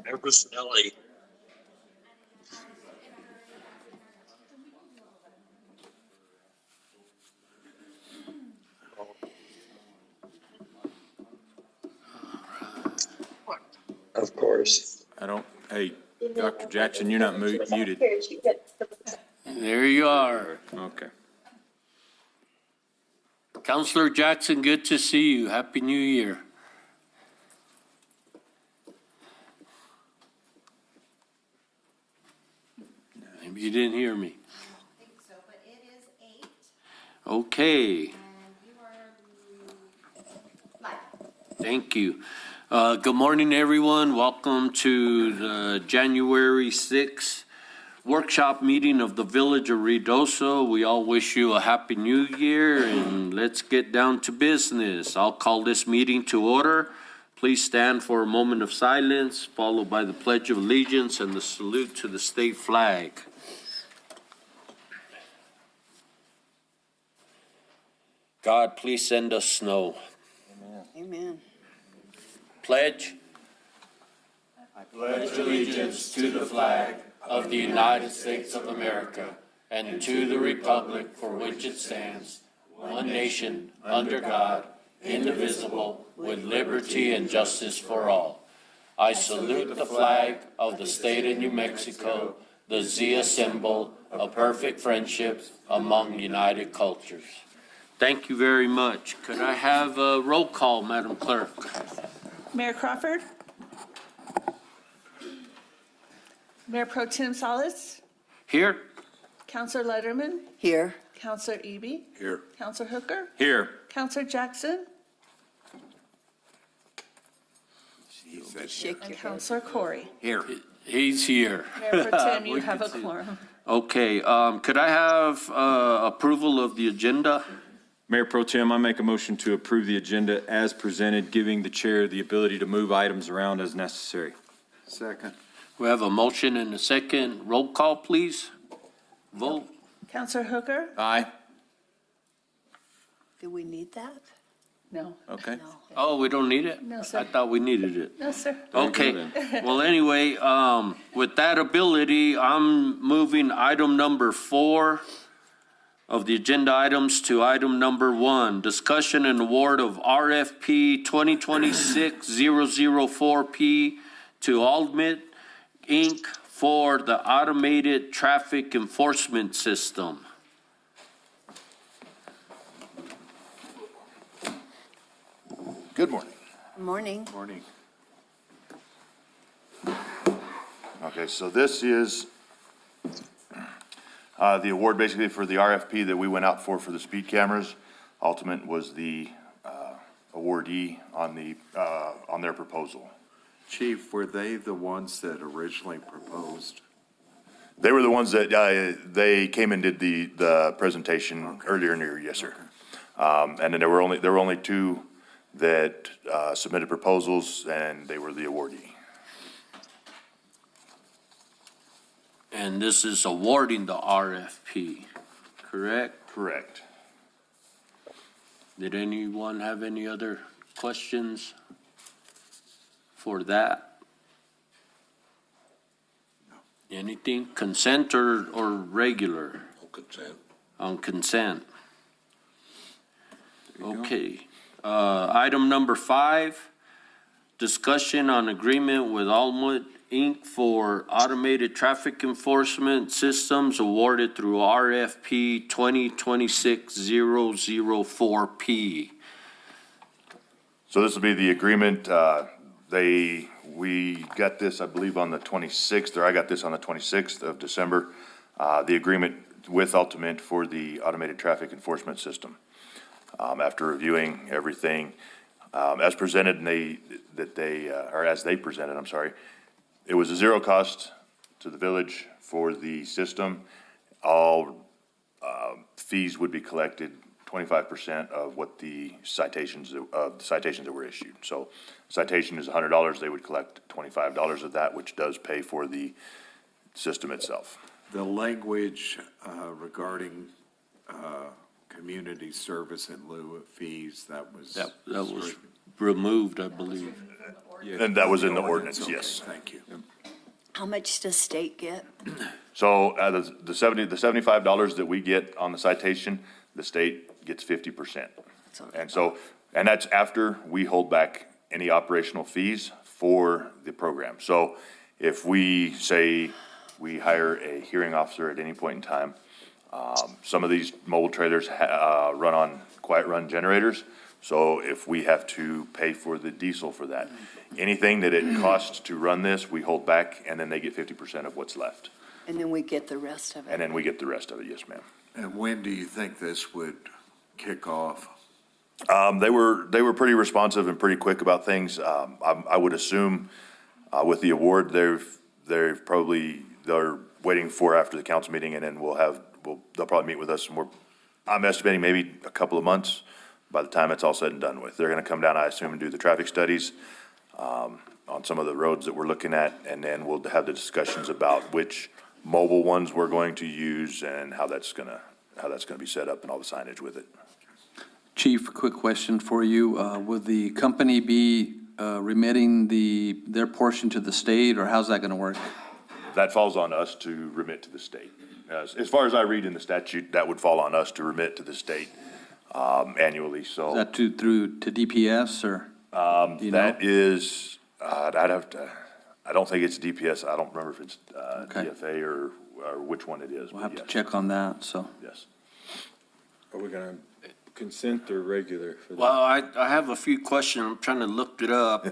Mayor Bustinelli. Of course. I don't, hey, Dr. Jackson, you're not muted. There you are. Okay. Counselor Jackson, good to see you. Happy New Year. Maybe you didn't hear me. I think so, but it is 8, Okay, and you are live. thank you. Good morning, everyone. Welcome to the January 6th workshop meeting of the Village of Ruidoso. We all wish you a Happy New Year, and let's get down to business. I'll call this meeting to order. Please stand for a moment of silence, followed by the Pledge of Allegiance and the salute to the state flag. God, please send us snow. Amen. Pledge. I pledge allegiance to the flag of the United States of America and to the republic for which it stands, one nation, under God, indivisible, with liberty and justice for all. I salute the flag of the state of New Mexico, the Zia symbol of perfect friendship among united cultures. Thank you very much. Could I have a roll call, Madam Clerk? Mayor Crawford. Mayor Pro Tem Salas. Here? Counselor Letterman. Here. Counselor Eby. Here. Counselor Hooker. Here. Counselor Jackson. Shake And your head. Counselor Corey. Here. He's here. Mayor Pro Tem, you We have a can see. quorum. Okay, could I have approval of the agenda? Mayor Pro Tem, I make a motion to approve the agenda as presented, giving the chair the ability to move items around as necessary. Second. We have a motion and a second. Roll call, please. Vote. Counselor Hooker. Aye. Do we need that? No. Okay. No. Oh, we don't need it? No, sir. I thought we needed it. No, sir. Very Okay, good well, anyway, with that ability, I'm moving item number 4 of the agenda items to item number 1, discussion and award of RFP 2026-004P to Aldmit, Inc. for the automated traffic enforcement system. Good morning. Morning. Morning. Okay, so this is the award basically for the RFP that we went out for the speed cameras. Ultimate was the awardee on their proposal. Chief, were they the ones that originally proposed? They were the ones that, they came and did the presentation earlier in the year, yes, sir. And then there were only 2 that submitted proposals, and they were the awardee. And this is awarding the RFP, correct? Correct. Did anyone have any other questions for that? Anything, consent or regular? Consent. On consent. There you go. Okay. Item number 5, discussion on agreement with Almut Inc. for automated traffic enforcement systems awarded through RFP 2026-004P. So this will be the agreement, we got this, I believe, on the 26th, or I got this on the 26th of December, the agreement with Ultimate for the automated traffic enforcement system. After reviewing everything, as presented, as they presented, I'm sorry, it was a zero cost to the village for the system. All fees would be collected, 25% of what the citations that were issued. So citation is $100, they would collect $25 of that, which does pay for the system itself. The language regarding community service in lieu of fees, that was. That was removed, I believe. And that was in the Ordinance, ordinance, okay, yes. Thank you. How much does state get? So, the $75 that we get on the citation, the state gets 50%. And so, and that's after we hold back any operational fees for the program. So if we say we hire a hearing officer at any point in time, some of these mobile trailers, run on quiet run generators. So if we have to pay for the diesel for that, anything that it costs to run this, we hold back and then they get 50% of what's left. And then we get the rest of And it. then we get the rest of it, yes, ma'am. And when do you think this would kick off? They were pretty responsive and pretty quick about things. I would assume, with the award, they're waiting for after the council meeting, and then they'll probably meet with us, and I'm estimating maybe a couple of months by the time it's all said and done with. They're gonna come down, I assume, and do the traffic studies, on some of the roads that we're looking at, and then we'll have the discussions about which mobile ones we're going to use and how that's gonna be set up and all the signage with it. Chief, quick question for you. Will the company be remitting their portion to the state, or how's that going to work? That falls on us to remit to the state. As far as I read in the statute, that would fall on us to remit to the state annually, so. Is that through to DPS, or? Do you know? That is, I'd have to, I don't think it's DPS. I don't remember if it's Okay. DFA or which one it is. We'll but have to yes. check on that, so. Yes. Are we gonna consent or regular for that? Well, I have a few questions. I'm trying to look it up.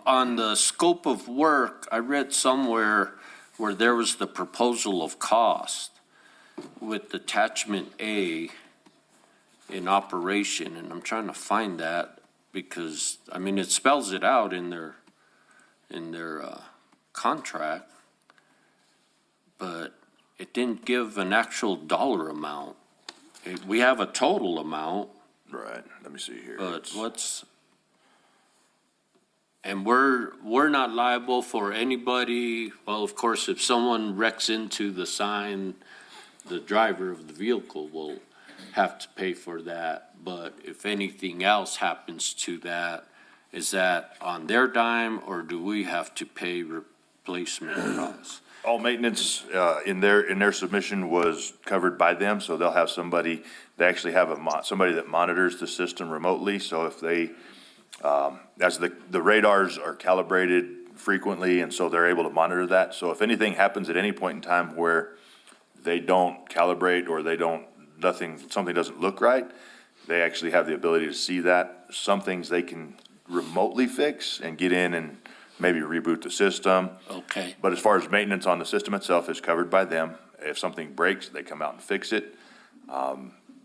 On the scope of work, I read somewhere where there was the proposal of cost with attachment A in operation, and I'm trying to find that because, I mean, it spells it out in their contract, but it didn't give an actual dollar amount. We have a total amount, Right. Let me see here. but It's- and we're not liable for anybody, well, of course, if someone wrecks into the sign, the driver of the vehicle will have to pay for that, but if anything else happens to that, is that on their dime, or do we have to pay replacement costs? All maintenance in their submission was covered by them, so they'll have somebody, they actually have somebody that monitors the system remotely, so if they, as the radars are calibrated frequently, and so they're able to monitor that, so if anything happens at any point in time where they don't calibrate or something doesn't look right, they actually have the ability to see that. Some things they can remotely fix and get in and maybe reboot the system. Okay, But as far as maintenance on the system itself is covered by them. If something breaks, they come out and fix it.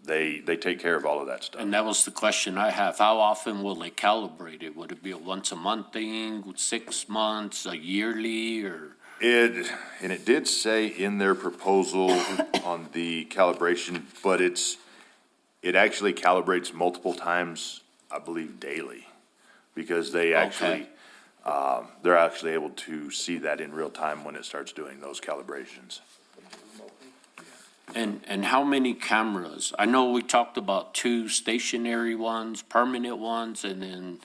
They take care of all of that stuff. and that was the question I have. How often will they calibrate it? Would it be a once-a-month thing, 6 months, a yearly, or? It did say in their proposal on the calibration, but it actually calibrates multiple times, I believe, daily. Because they're actually able to see that in real time when it starts doing those calibrations. And how many cameras? I know we talked about 2 stationary ones, permanent ones, and then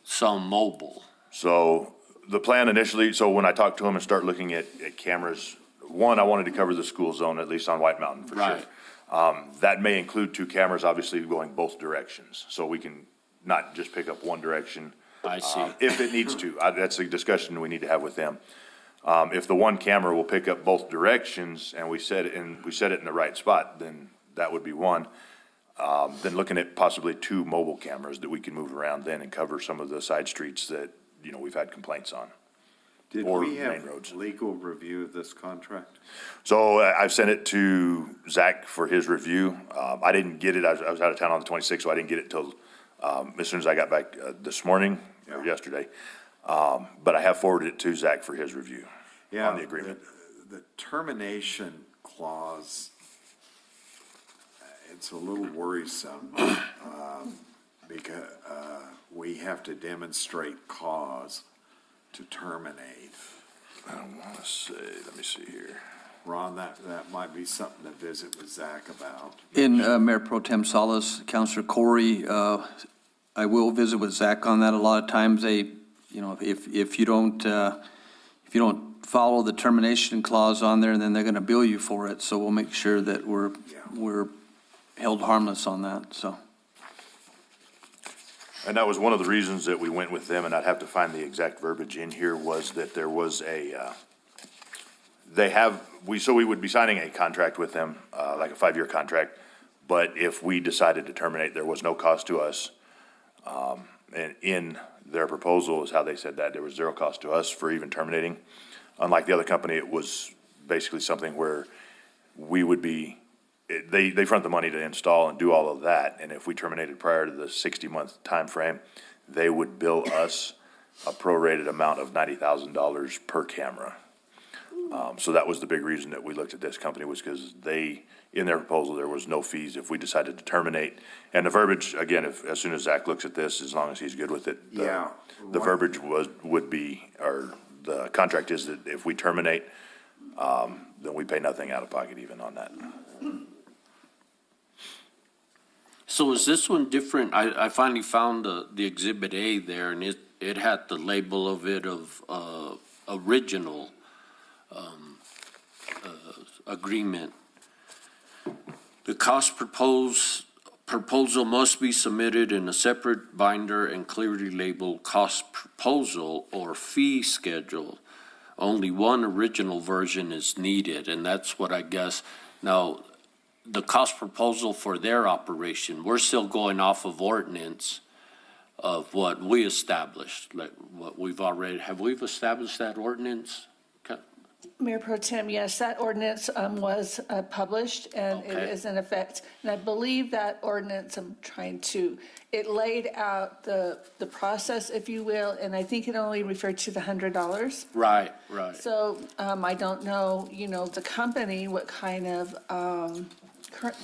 some mobile. So the plan initially, so when I talked to them and start looking at cameras, one, I wanted to cover the school zone, at least on White Mountain for sure. Right. That may include 2 cameras, obviously going both directions, so we can not just pick up one direction. I see. If it needs to, that's a discussion we need to have with them. If the one camera will pick up both directions and we set it in the right spot, then that would be one. Then looking at possibly 2 mobile cameras that we can move around then and cover some of the side streets that, we've had complaints on. Did Or we main have roads. legal review of this contract? So I've sent it to Zach for his review. I didn't get it, I was out of town on the 26th, so I didn't get it till as soon as I got back this morning or yesterday. But I have forwarded it to Zach for his review Yeah, on the agreement. The termination clause, it's a little worrisome, because, we have to demonstrate cause to terminate. I don't want to say, let me see here. Ron, that might be something to visit with Zach about. In Mayor Pro Tem Salas, Counselor Corey, I will visit with Zach on that. A lot of times they, if you don't follow the termination clause on there, then they're going to bill you for it. So we'll make sure that we're held harmless on that, so. And that was one of the reasons that we went with them, and I'd have to find the exact verbiage in here, was that there was so we would be signing a contract with them, like a 5-year contract, but if we decided to terminate, there was no cost to us. And in their proposal is how they said that, there was zero cost to us for even terminating. Unlike the other company, it was basically something where we would be, they front the money to install and do all of that, and if we terminated prior to the 60-month time frame, they would bill us a prorated amount of $90,000 per camera. So that was the big reason that we looked at this company, was because in their proposal, there was no fees if we decided to terminate. And the verbiage, again, as soon as Zach looks at this, as long as he's good with it, Yeah. the verbiage would be, or the contract is that if we terminate, then we pay nothing out of pocket even on that. So is this one different? I finally found the Exhibit A there, and it had the label of it of original agreement. The cost proposal must be submitted in a separate binder and clearly labeled cost proposal or fee schedule. Only one original version is needed, and that's what I guess. Now, the cost proposal for their operation, we're still going off of ordinance of what we established, like what have we established that ordinance? Okay. Mayor Pro Tem, yes, that ordinance was published and it Okay. is in effect. And I believe that ordinance, it laid out the process, if you will, and I think it only referred to the $100. Right. So I don't know, the company, what kind of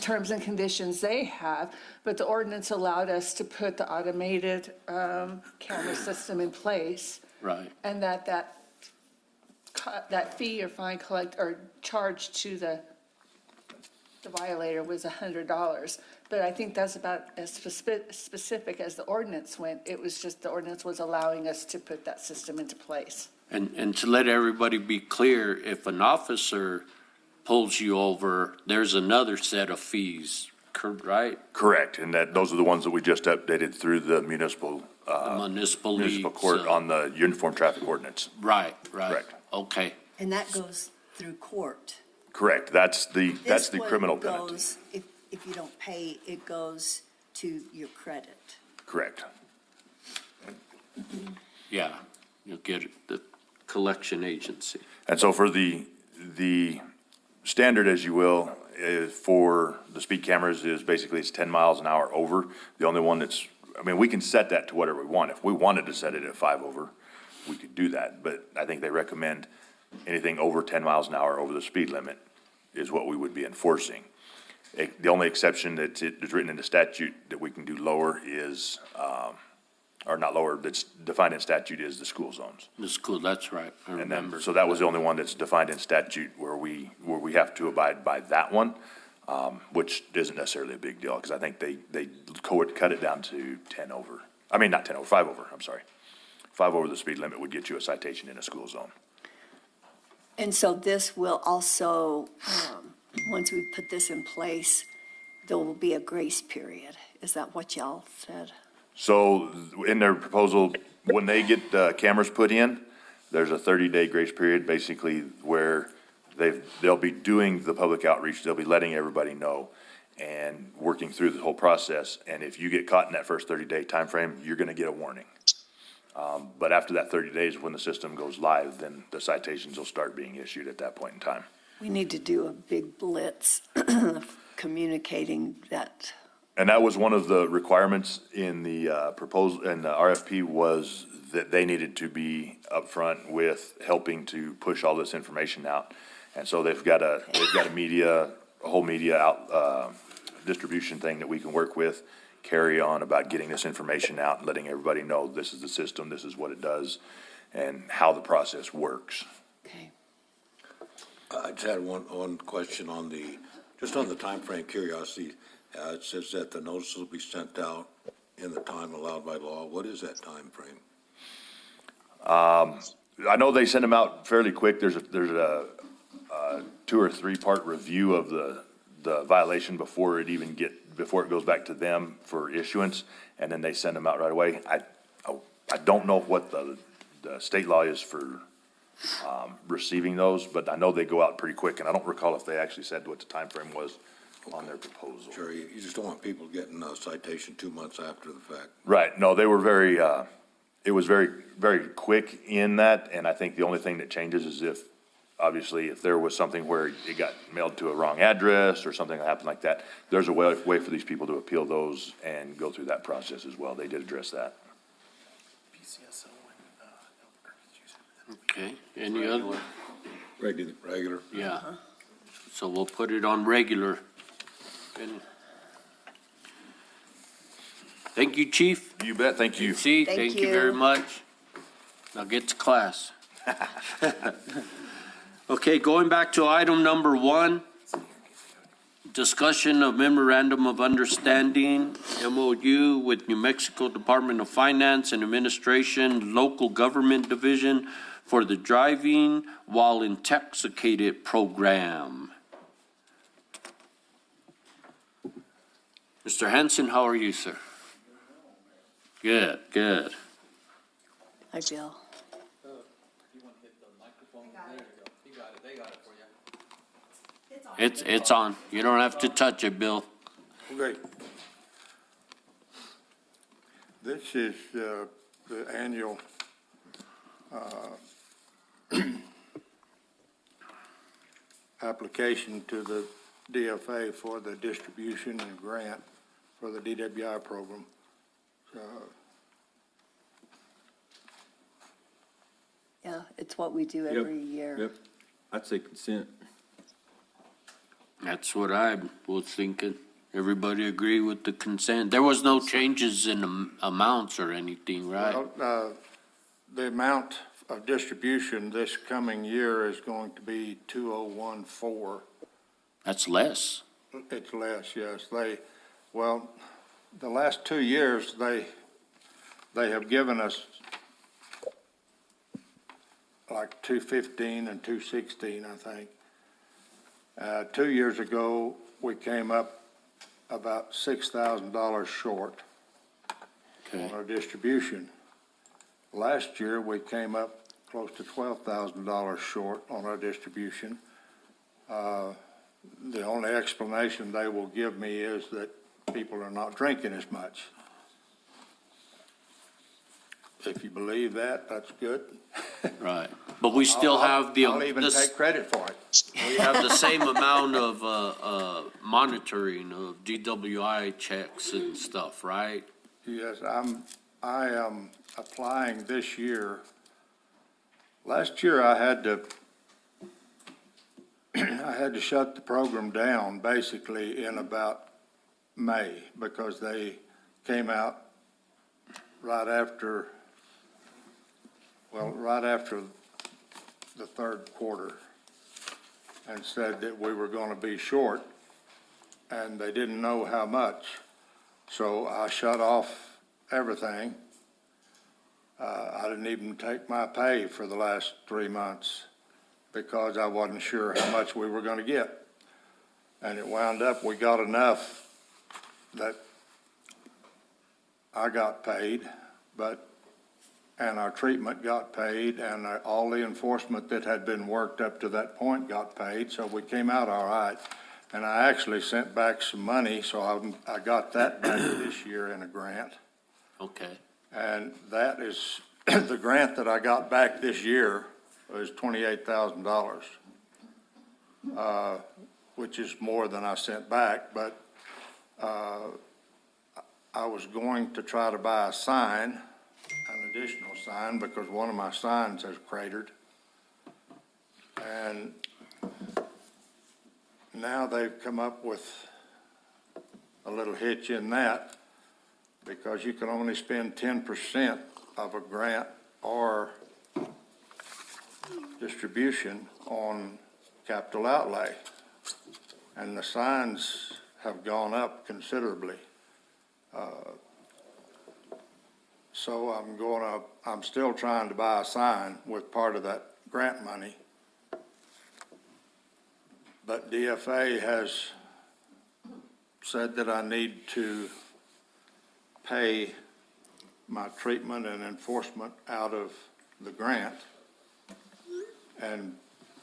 terms and conditions they have, but the ordinance allowed us to put the automated camera system in place. Right. And that fee or fine charged to the violator was $100. But I think that's about as specific as the ordinance went. It was just the ordinance was allowing us to put that system into place. And to let everybody be clear, if an officer pulls you over, there's another set of fees, right? Correct, and those are the ones that we just updated through the municipal court on the uniform traffic ordinance. Right. Correct. Okay. And that goes through court. Correct, that's the This one criminal penalty. goes, if you don't pay, it goes to your credit. Correct. Yeah, you'll get the collection agency. And so for the standard, as you will, for the speed cameras is basically it's 10 miles an hour over. The only one we can set that to whatever we want. If we wanted to set it at 5 over, we could do that. But I think they recommend anything over 10 miles an hour over the speed limit is what we would be enforcing. The only exception that is written in the statute that we can do lower is, or not lower, that's defined in statute is the school zones. The school, that's right, I And remember. then, so that was the only one that's defined in statute where we have to abide by that one, which isn't necessarily a big deal, because I think they cut it down to 10 over. I mean, not 10 over, 5 over, I'm sorry. 5 over the speed limit would get you a citation in a school zone. And so this will also, once we put this in place, there will be a grace period. Is that what y'all said? So in their proposal, when they get cameras put in, there's a 30-day grace period, basically, where they'll be doing the public outreach, they'll be letting everybody know and working through the whole process. And if you get caught in that first 30-day timeframe, you're gonna get a warning. But after that 30 days, when the system goes live, then the citations will start being issued at that point in time. We need to do a big blitz communicating that. And that was one of the requirements in the proposal, and the RFP was that they needed to be upfront with helping to push all this information out. And so they've got a whole media out, distribution thing that we can work with, carry on about getting this information out and letting everybody know this is the system, this is what it does, and how the process works. Okay. I just had one question on just on the timeframe, curiosity. It says that the notice will be sent out in the time allowed by law. What is that timeframe? I know they send them out fairly quick. There's a 2 or 3 part review of the violation before it goes back to them for issuance, and then they send them out right away. I don't know what the state law is for receiving those, but I know they go out pretty quick, and I don't recall if they actually said what the time frame was on their proposal. Sure, you just don't want people getting a citation 2 months after the fact. Right, no, they were very, it was very, very quick in that, and I think the only thing that changes is obviously, if there was something where it got mailed to a wrong address or something that happened like that, there's a way for these people to appeal those and go through that process as well. They did address that. Okay, any other? Regular. Yeah. So we'll put it on regular. And- Thank you, Chief. You bet, thank you. See, Thank thank you you. very much. Now get to class. Okay, going back to item number 1, discussion of memorandum of understanding, MOU with New Mexico Department of Finance and Administration, Local Government Division for the Driving While Intoxicated Program. Mr. Hanson, how are you, sir? Good, good. Hi, Bill. It's on. You don't have to touch it, Bill. Okay. This is the annual application to the DFA for the distribution and grant for the DWI program. Yeah, it's what we do every year. Yep. I'd say consent. That's what I was thinking. Everybody agree with the consent? There was no changes in amounts or anything, right? Well, the amount of distribution this coming year is going to be 2014. That's less. It's less, yes. The last 2 years, they have given us like 215 and 216, I think. 2 years ago, we came up about $6,000 short Okay. on our distribution. Last year, we came up close to $12,000 short on our distribution. The only explanation they will give me is that people are not drinking as much. If you believe that, that's good. Right. But we still have the, I'll even take credit for it. we have the same amount of monitoring of DWI checks and stuff, right? Yes, I am applying this year. Last year, I had to shut the program down basically in about May because they came out right after the third quarter and said that we were going to be short, and they didn't know how much. So I shut off everything. I didn't even take my pay for the last 3 months because I wasn't sure how much we were going to get. And it wound up, we got enough that I got paid, and our treatment got paid, and all the enforcement that had been worked up to that point got paid, so we came out all right. And I actually sent back some money, so I got that back this year in a grant. Okay. And that is, the grant that I got back this year was $28,000, which is more than I sent back, but I was going to try to buy a sign, an additional sign, because one of my signs has cratered. And now they've come up with a little hitch in that, because you can only spend 10% of a grant, or distribution on capital outlay. And the signs have gone up considerably. So I'm still trying to buy a sign with part of that grant money. But DFA has said that I need to pay my treatment and enforcement out of the grant and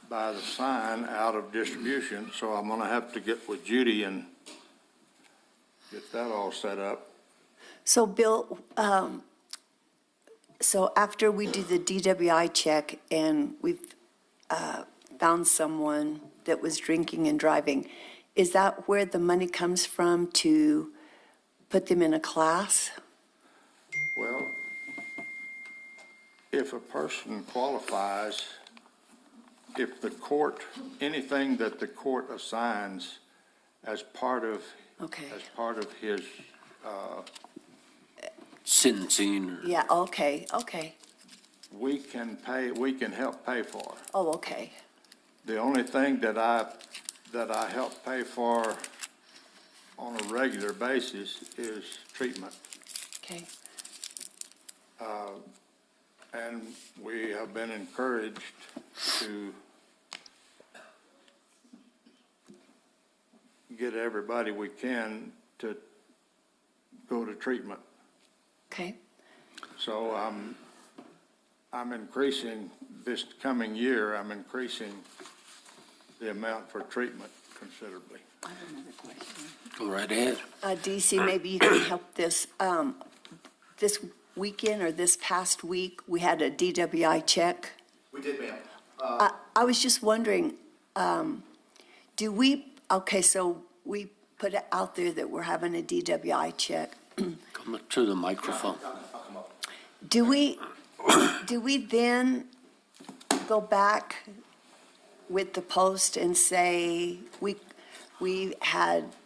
buy the sign out of distribution, so I'm gonna have to get with Judy and get that all set up. So Bill, so after we do the DWI check and we've found someone that was drinking and driving, is that where the money comes from to put them in a class? Well, if a person qualifies, if the court, anything that the court assigns as part of, Okay. his, Sentencing or. Yeah, okay. we can help pay for. Oh, okay. The only thing that I help pay for on a regular basis is treatment. Okay. And we have been encouraged to get everybody we can to go to treatment. Okay. So I'm increasing this coming year, I'm increasing the amount for treatment considerably. I have another question. Go right ahead. DC, maybe you can help this. This weekend or this past week, we had a DWI check. We did, ma'am. I was just wondering, so we put it out there that we're having a DWI check. Come up to the microphone. Do we then go back with the post and say, we had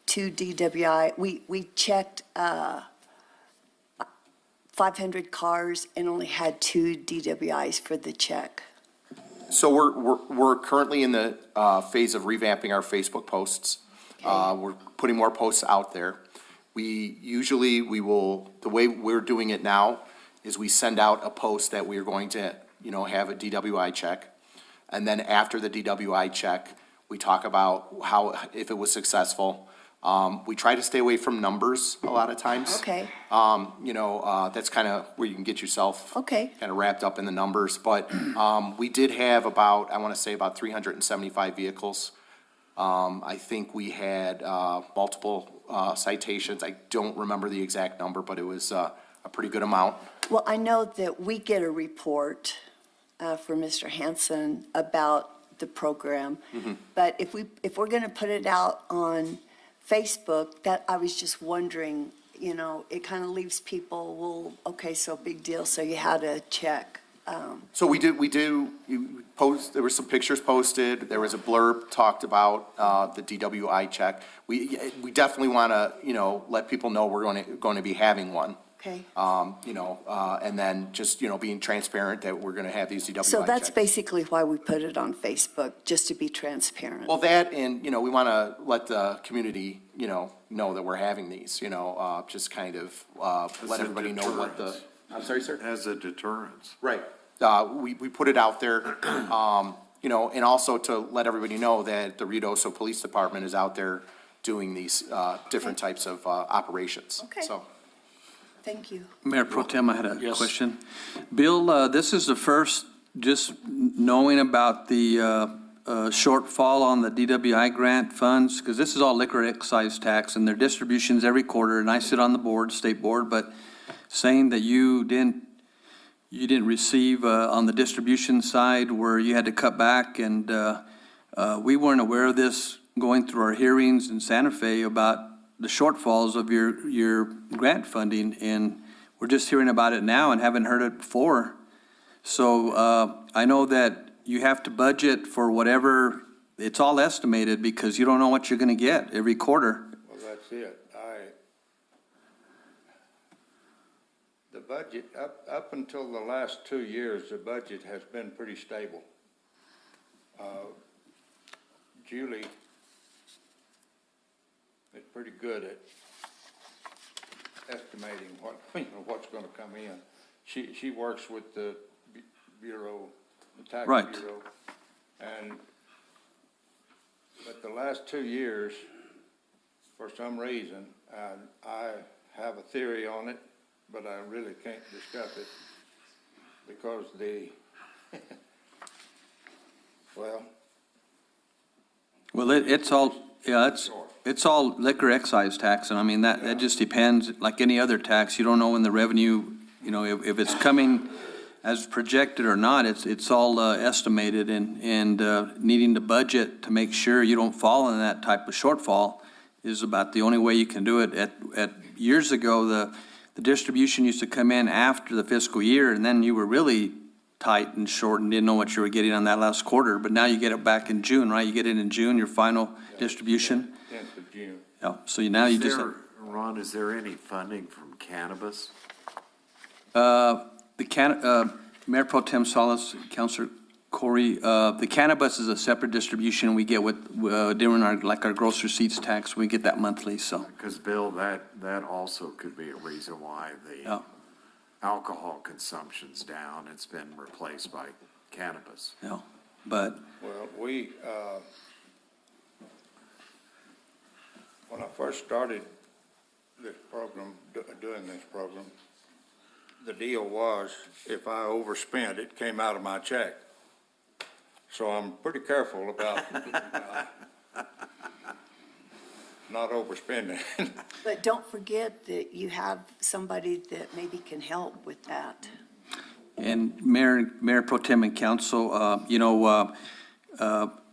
two DWI, we checked 500 cars and only had two DWIs for the check? So we're currently in the phase of revamping our Facebook posts. We're putting more posts out there. The way we're doing it now is we send out a post that we're going to, have a DWI check. And then after the DWI check, we talk about if it was successful. We try to stay away from numbers a lot of times. Okay. That's kind of where you can get yourself Okay. kind of wrapped up in the numbers. But we did have about 375 vehicles. I think we had multiple citations. I don't remember the exact number, but it was a pretty good amount. Well, I know that we get a report for Mr. Hanson about the program. But if we're going to put it out on Facebook, that I was just wondering, it kind of leaves people, well, okay, so big deal, so you had a check. So we do post, there were some pictures posted, there was a blurb talked about the DWI check. We definitely want to, let people know we're going to be having one. Okay. And then just, being transparent that we're going to have these DWI checks. So that's basically why we put it on Facebook, just to be transparent. Well, that and, we want to let the community, know that we're having these, just kind of let everybody know what the. I'm sorry, sir? As a deterrence. Right. We put it out there, and also to let everybody know that the Ruidoso Police Department is out there doing these different types of operations. Okay. So. Thank you. Mayor Pro Tem, I had a Yes. question. Bill, this is the first, just knowing about the shortfall on the DWI grant funds, because this is all liquor excise tax and their distributions every quarter, and I sit on the board, state board, but saying that you didn't receive on the distribution side where you had to cut back, and we weren't aware of this going through our hearings in Santa Fe about the shortfalls of your grant funding, and we're just hearing about it now and haven't heard it before. So I know that you have to budget for whatever, it's all estimated because you don't know what you're going to get every quarter. Well, that's it. budget, up until the last 2 years, the budget has been pretty stable. Julie is pretty good at estimating what, what's gonna come in. She works with the Bureau, the Tax Right. Bureau. But the last 2 years, for some reason, I have a theory on it, but I really can't discuss it because Well, it's all, yeah, it's all liquor excise tax, and I mean, that just depends, like any other tax, you don't know when the revenue, you know, if it's coming as projected or not, it's all estimated, and needing to budget to make sure you don't fall in that type of shortfall is about the only way you can do it. At years ago, the distribution used to come in after the fiscal year, and then you were really tight and short and didn't know what you were getting on that last quarter, but now you get it back in June, right? You get it in June, your final distribution? 10th of June. Yeah, so now you just. Ron, is there any funding from cannabis? Mayor Pro Tem Salas, Councilor Corey, the cannabis is a separate distribution we get with, during our gross receipts tax, we get that monthly, so. Because, Bill, that also could be a reason why Yeah. the alcohol consumption's down. It's been replaced by cannabis. Yeah, but, Well, when I first started this program, doing this program, the deal was if I overspent, it came out of my check. So I'm pretty careful about not overspending. But don't forget that you have somebody that maybe can help with that. and Mayor Pro Tem and Council, you know,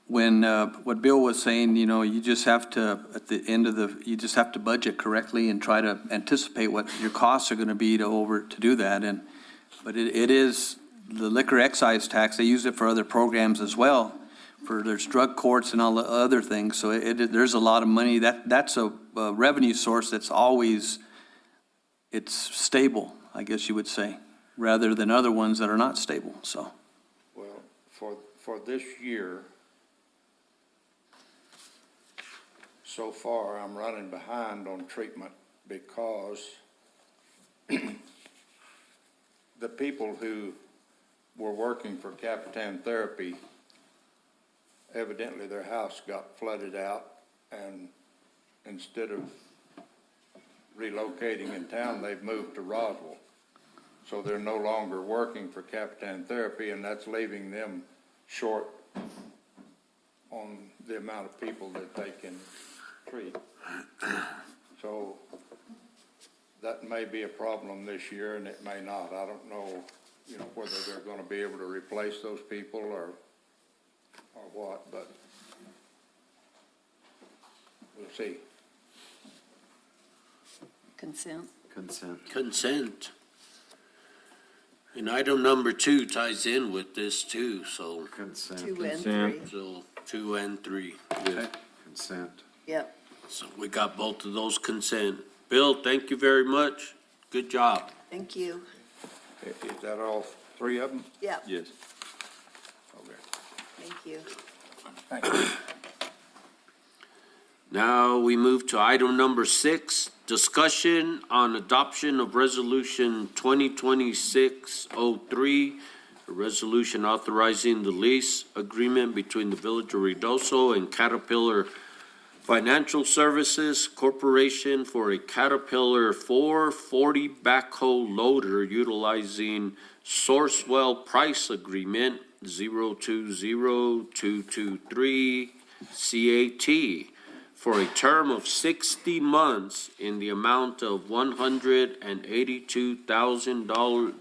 when, what Bill was saying, you know, you just have to, at the end of you just have to budget correctly and try to anticipate what your costs are gonna be to do that, but it is, the liquor excise tax, they use it for other programs as well, there's drug courts and all the other things, so there's a lot of money, that's a revenue source that's always, it's stable, I guess you would say, rather than other ones that are not stable, so. Well, for this year, so far, I'm running behind on treatment because the people who were working for Capitan Therapy, evidently their house got flooded out, and instead of relocating in town, they've moved to Roswell. So they're no longer working for Capitan Therapy, and that's leaving them short on the amount of people that they can treat. So that may be a problem this year, and it may not. I don't know, you know, whether they're gonna be able to replace those people or what, but we'll see. Consent. Consent. And item number 2 ties in with this too, so, Consent. 2 and Consent. 3. so 2 and 3. Okay. Consent. Yep. So we got both of those consent. Bill, thank you very much. Good job. Thank you. Is that all 3 of them? Yep, Yes. Okay. thank you. Thank you. Now we move to item number 6, discussion on adoption of resolution 2026-03, a resolution authorizing the lease agreement between the Village of Ruidoso and Caterpillar Financial Services Corporation for a Caterpillar 440 backhoe loader utilizing Sourcewell Price Agreement 020223 CAT for a term of 60 months in the amount of $182,000,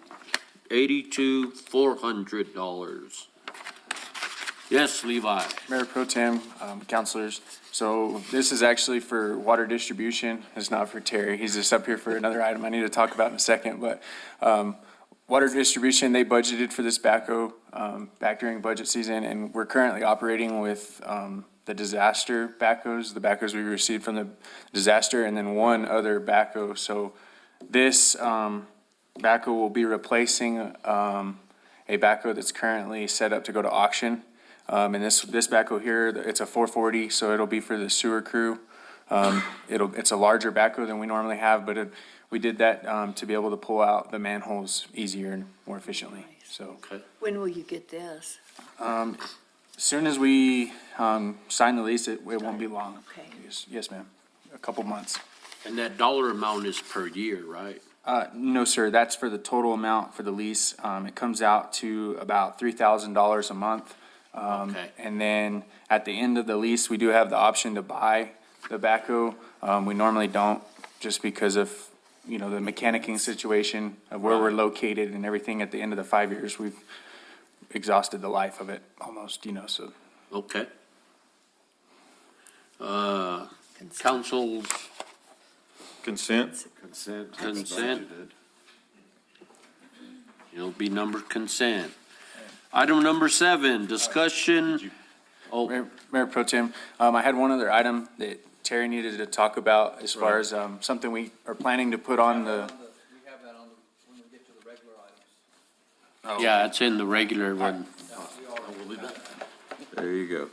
$82,400. Yes, Levi. Mayor Pro Tem, councilors, so this is actually for water distribution, it's not for Terry, he's just up here for another item I need to talk about in a second, but water distribution, they budgeted for this backhoe back during budget season, and we're currently operating with the disaster backhoes, the backhoes we received from the disaster, and then one other backhoe. So this backhoe will be replacing a backhoe that's currently set up to go to auction. And this backhoe here, it's a 440, so it'll be for the sewer crew. It's a larger backhoe than we normally have, but we did that to be able to pull out the manholes easier and more efficiently, so. When will you get this? As soon as we sign the lease, it won't be long. Okay. Yes, ma'am. A couple months. And that dollar amount is per year, right? No, sir, that's for the total amount for the lease. It comes out to about $3,000 a month. Okay. And then at the end of the lease, we do have the option to buy the backhoe. We normally don't, just because of, the mechanicking situation of where we're located and everything. At the end of the 5 years, we've exhausted the life of it almost, so. Okay. Council's Consent? consent. It'll be numbered consent. Item number 7, discussion. Oh, Mayor Pro Tem, I had one other item that Terry needed to talk about as far as something we are planning to put on the. We have that when we get to the regular items. yeah, it's in the regular one. There you go.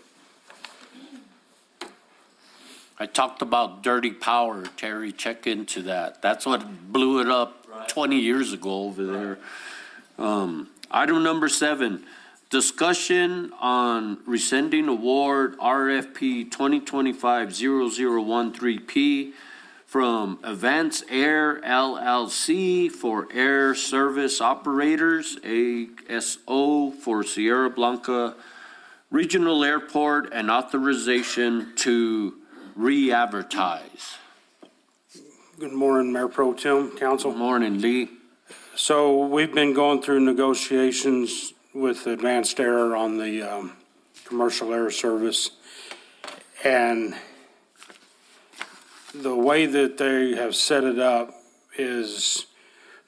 I talked about dirty power, Terry, check into that. That's what blew it up 20 years ago over there. Item number 7, discussion on rescinding award RFP 2025-0013P from Advance Air LLC for air service operators, ASO for Sierra Blanca Regional Airport, and authorization to re-advertise. Good morning, Mayor Pro Tem, Council. Morning, Lee. So we've been going through negotiations with Advanced Air on the commercial air service. And the way that they have set it up is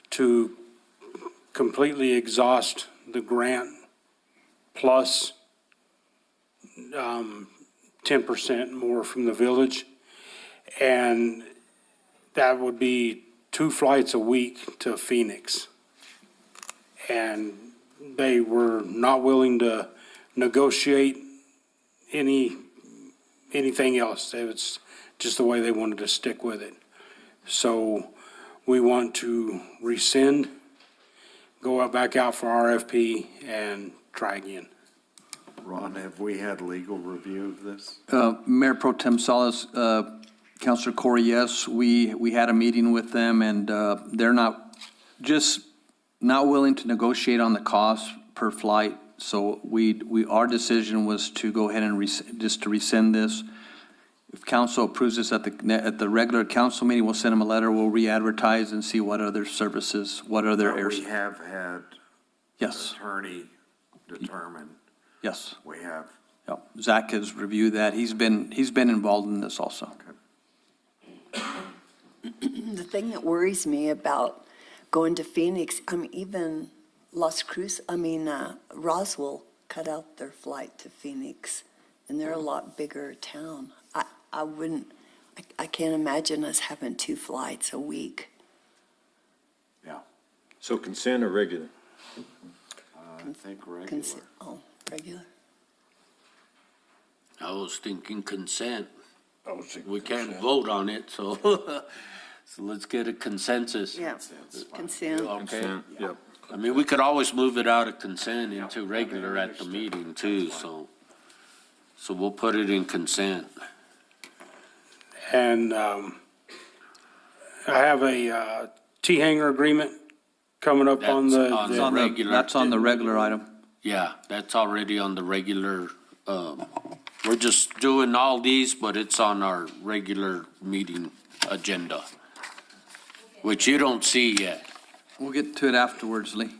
to completely exhaust the grant plus 10% more from the village. And that would be 2 flights a week to Phoenix. And they were not willing to negotiate anything else. It was just the way they wanted to stick with it. So we want to rescind, go back out for RFP and try again. Ron, have we had legal review of this? Mayor Pro Tem Salas, Councilor Corey, yes, we had a meeting with them, and they're not willing to negotiate on the cost per flight. So our decision was to go ahead and just to rescind this. If council approves this at the regular council meeting, we'll send them a letter, we'll re-advertise and see what other services, what other air. We have had Yes, attorney determine. yes. We have. Yep. Zach has reviewed that. He's been involved in this also. The thing that worries me about going to Phoenix, even Roswell cut out their flight to Phoenix, and they're a lot bigger town. I can't imagine us having 2 flights a week. Yeah. So consent or regular? I think regular. Oh, regular? I was thinking consent. Oh, We can't vote on it, so, so let's get a consensus. Yeah, consent. Okay. Consent, yep. I mean, we could always move it out of consent into regular at the meeting too, so we'll put it in consent. And I have a T-hanger agreement coming up on That's the. on It's on the- regular. That's on the regular item. Yeah, that's already on the regular, we're just doing all these, but it's on our regular meeting agenda, which you don't see yet. We'll get to it afterwards, Lee.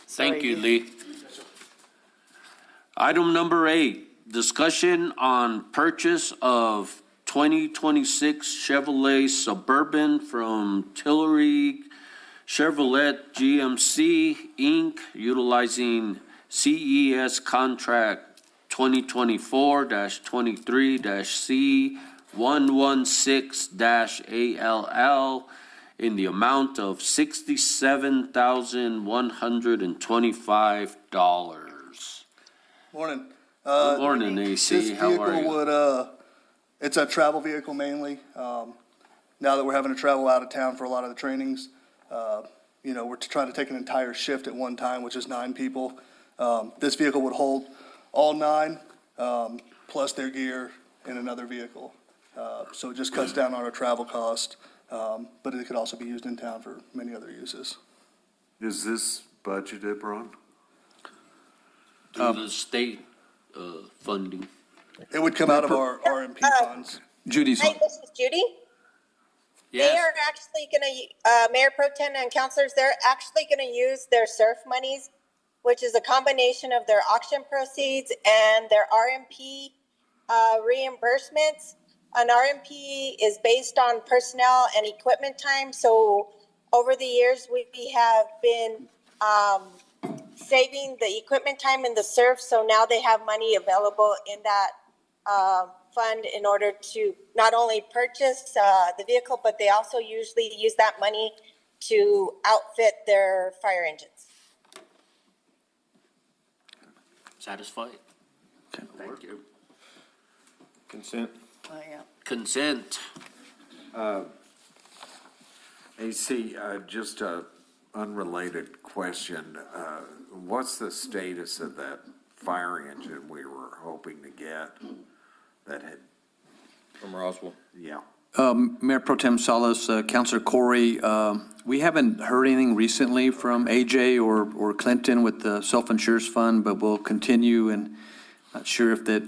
Thank you, Lee. Item number 8, discussion on purchase of 2026 Chevrolet Suburban from Tillery Chevrolet GMC, Inc., utilizing CES contract 2024-23-C116-ALL in the amount of $67,125. Morning. Good morning, AC. How are This you? vehicle would, it's a travel vehicle mainly. Now that we're having to travel out of town for a lot of the trainings, we're trying to take an entire shift at one time, which is 9 people. This vehicle would hold all 9, plus their gear in another vehicle. So it just cuts down on our travel cost, but it could also be used in town for many other uses. Is this budgeted, Ron? Through the state funding. It would come out of our RMP funds. Judy's Hi, this is Judy. They Yes. are actually going to, Mayor Pro Tem and councilors, they're actually going to use their SURF monies, which is a combination of their auction proceeds and their RMP reimbursements. An RMP is based on personnel and equipment time. So over the years, we have been saving the equipment time in the SURF. So now they have money available in that fund in order to not only purchase the vehicle, but they also usually use that money to outfit their fire engines. Satisfied? Thank you. Consent? Oh, yeah. Consent. AC, just a unrelated question. What's the status of that fire engine we were hoping to get that had, From Roswell. yeah? Mayor Pro Tem Salas, Councilor Corey, we haven't heard anything recently from AJ or Clinton with the self-insurance fund, but we'll continue, and not sure if they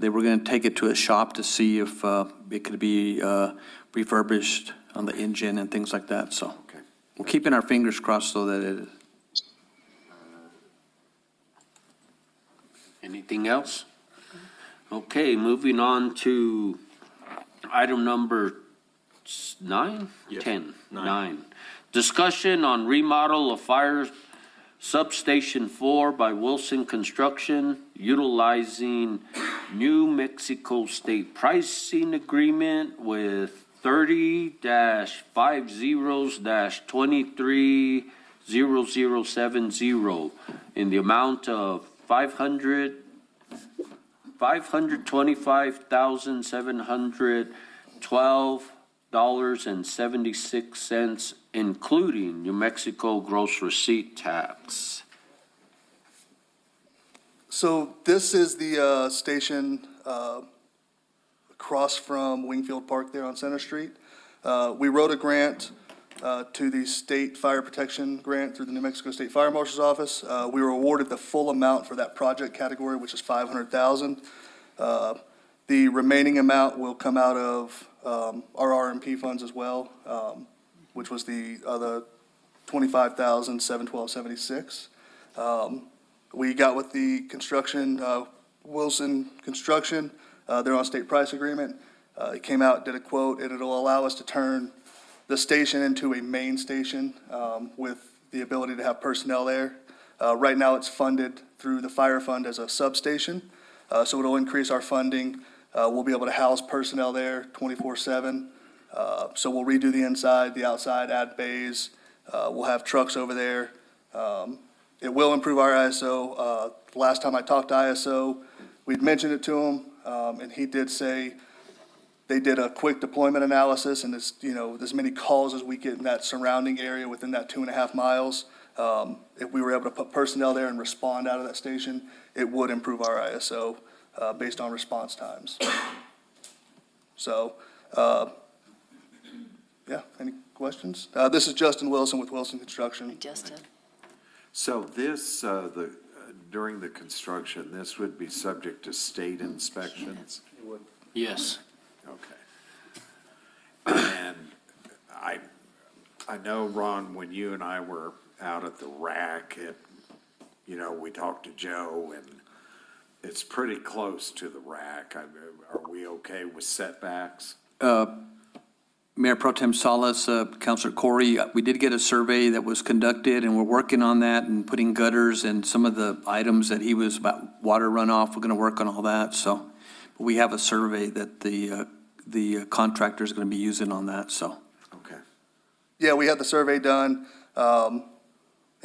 were going to take it to a shop to see if it could be refurbished on the engine and things like that, so. Okay. We're keeping our fingers crossed so that it is. Anything else? Okay, moving on to item number 9? Yes. 10? Nine. 9. Discussion on remodel of fire substation 4 by Wilson Construction utilizing New Mexico State pricing agreement with 30-50-230070 in the amount of $525,712.76, including New Mexico gross receipt tax. So this is the station across from Wingfield Park there on Center Street. We wrote a grant to the State Fire Protection Grant through the New Mexico State Fire Marshal's Office. We were awarded the full amount for that project category, which is $500,000. The remaining amount will come out of our RMP funds as well, which was the other $25,712.76. We got with the construction, Wilson Construction, they're on state price agreement. It came out, did a quote, and it'll allow us to turn the station into a main station with the ability to have personnel there. Right now, it's funded through the fire fund as a substation, so it'll increase our funding. We'll be able to house personnel there 24/7. So we'll redo the inside, the outside, add bays. We'll have trucks over there. It will improve our ISO. Last time I talked to ISO, we'd mentioned it to him, and he did say they did a quick deployment analysis, and it's, as many calls as we get in that surrounding area within that 2.5 miles. If we were able to put personnel there and respond out of that station, it would improve our ISO based on response times. So, yeah, any questions? This is Justin Wilson with Wilson Construction. Justin. So this, during the construction, this would be subject to state inspections? Yes. Okay. And I know, Ron, when you and I were out at the rack, we talked to Joe, and it's pretty close to the rack. Are we okay with setbacks? Mayor Pro Tem Salas, Councilor Corey, we did get a survey that was conducted, and we're working on that and putting gutters and some of the items that he was about water runoff. We're going to work on all that. So we have a survey that the contractor is going to be using on that. So. Okay. Yeah, we had the survey done, and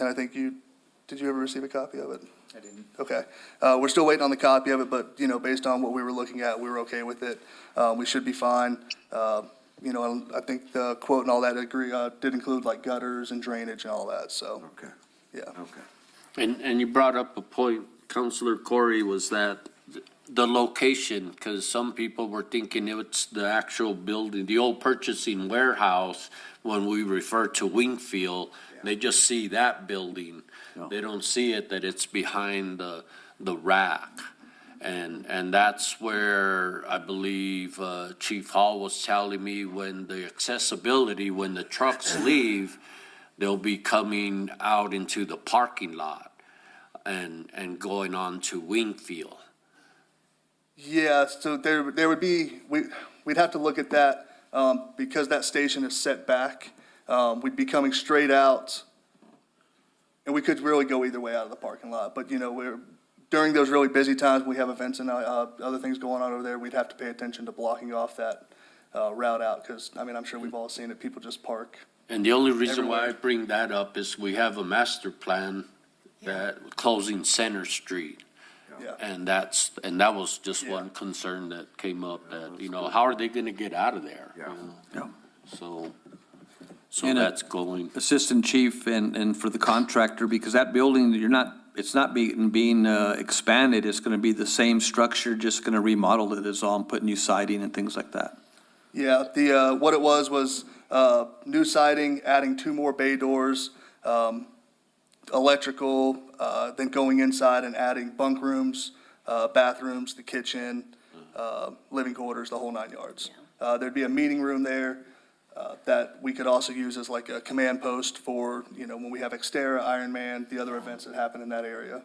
I think did you ever receive a copy of it? I didn't. Okay. We're still waiting on the copy of it, but, based on what we were looking at, we were okay with it. We should be fine. And I think the quote and all that did include like gutters and drainage and all that, so, Okay, yeah. okay. And you brought up a point, Counselor Corey, was that the location, because some people were thinking it's the actual building, the old purchasing warehouse, when we refer to Wingfield, they just see that building. They don't see it, that it's behind the rack. And that's where I believe Chief Hall was telling me when the accessibility, when the trucks leave, they'll be coming out into the parking lot and going on to Wingfield. Yeah, so there would be, we'd have to look at that, because that station is set back. We'd be coming straight out, and we could really go either way out of the parking lot. But, during those really busy times, we have events and other things going on over there, we'd have to pay attention to blocking off that route out, because, I'm sure we've all seen it, people just park. And the only reason why I bring that up is we have a master plan that closing Center Street. Yeah. And that was just one concern that came up, that, how are they gonna get out of there? Yeah. Yeah. So And that's going. Assistant Chief and for the contractor, because that building, it's not being expanded, it's gonna be the same structure, just gonna remodel it is all, and put new siding and things like that. Yeah, what it was new siding, adding 2 more bay doors, electrical, then going inside and adding bunk rooms, bathrooms, the kitchen, living quarters, the whole 9 yards. There'd be a meeting room there that we could also use as like a command post for, when we have Xterra, Ironman, the other events that happen in that area.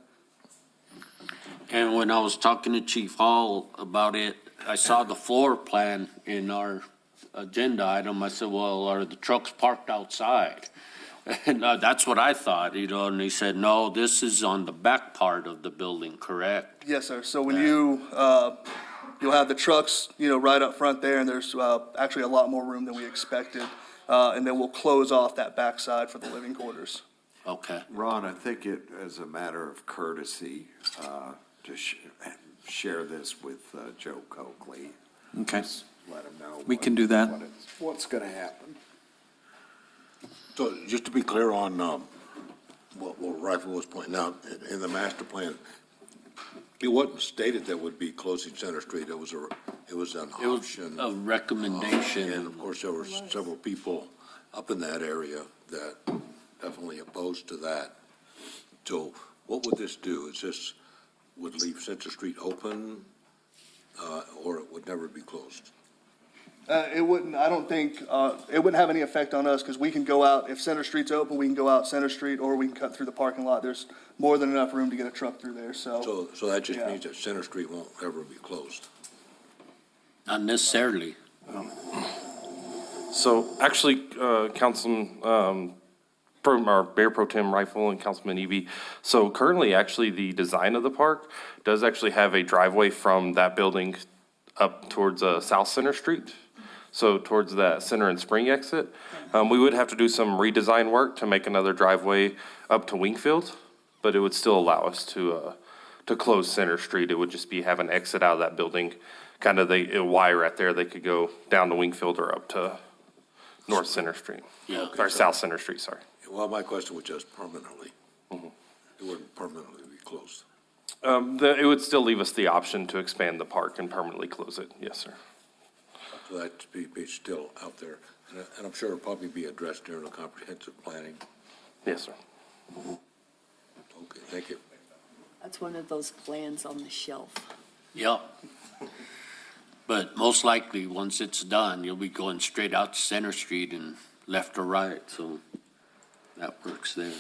And when I was talking to Chief Hall about it, I saw the floor plan in our agenda item. I said, well, are the trucks parked outside? And that's what I thought, and he said, no, this is on the back part of the building, correct? Yes, sir. So when you'll have the trucks, right up front there, and there's actually a lot more room than we expected. And then we'll close off that backside for the living quarters. Okay. Ron, I think it, as a matter of courtesy, to share this with Joe Coakley. Okay. Just let him know. We can do that. What's gonna happen. So just to be clear on what Rifle was pointing out, in the master plan, it wasn't stated that would be closing Center Street. It was an option. A recommendation. And of course, there were several people up in that area that definitely opposed to that. So what would this do? Is this would leave Center Street open, or it would never be closed? It wouldn't, I don't think, it wouldn't have any effect on us, because we can go out, if Center Street's open, we can go out Center Street, or we can cut through the parking lot. There's more than enough room to get a truck through there, so. So that just means that Center Street won't ever be closed. Not necessarily. So actually, Councilman, our Mayor Pro Tem Rifle and Councilman Eby, so currently, actually, the design of the park does actually have a driveway from that building up towards South Center Street, so towards that Center and Spring exit. We would have to do some redesign work to make another driveway up to Wingfield, but it would still allow us to close Center Street. It would just be have an exit out of that building, kind of a Y right there. They could go down to Wingfield or up to North Center Street. Yeah. Or South Center Street, sorry. Well, my question was just permanently. It wouldn't permanently be closed. It would still leave us the option to expand the park and permanently close it, yes, sir. So that'd be still out there. And I'm sure it'll probably be addressed during the comprehensive planning. Yes, sir. Okay, thank you. That's one of those plans on the shelf. Yep. But most likely, once it's done, you'll be going straight out to Center Street and left or right, so that works there.